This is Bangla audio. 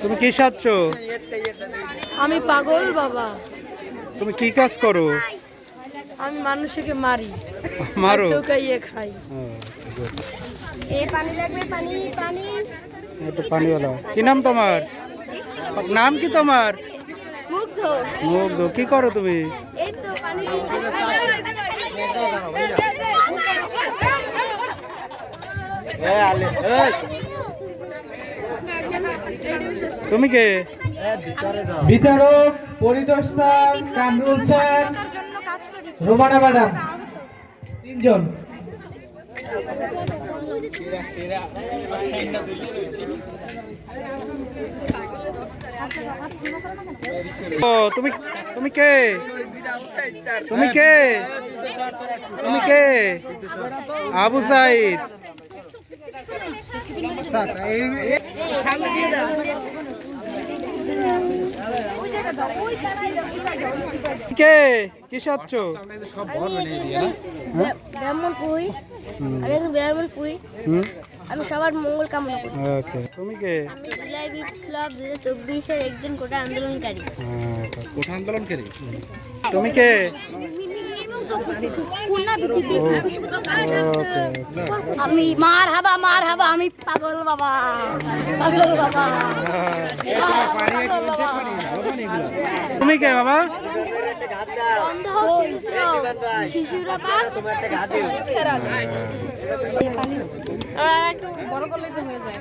তুমি কি সাচ্ছ? আমি পাগল বাবা। তুমি কি কাজ করো? আমি মানুষকে মারি, মারো? টোকাইয়ে খাই। পানি লাগবে, পানি পানি। একটু পানিওয়ালা। কি নাম তোমার? নাম কি তোমার? মুগ্ধ। মুগ্ধ। কি করো তুমি? এই তো পানি। তুমি কে? বিচারক পরিদর্শক কামরুল স্যার, রোমানা ম্যাডাম, তিনজন। ও তুমি তুমি কে? তুমি কে? তুমি কে? আবু সাইদ। কে কি সাচ্ছ? ব্রাহ্মণপুরি, আমি একজন ব্রাহ্মণপুরি। আমি সবার মঙ্গল কামনা করি। ওকে। তুমি কে? আমি জুলাই বিপ্লব 2024-এর একজন কোটা আন্দোলনকারী। কোটা আন্দোলনকারী। তুমি কে? আমি মার হাবা আমি পাগল বাবা, পাগল বাবা। তুমি কে বাবা? বন্ধ হচ্ছে শিশুরা একটু বড় করলেই তো হয়ে যায়।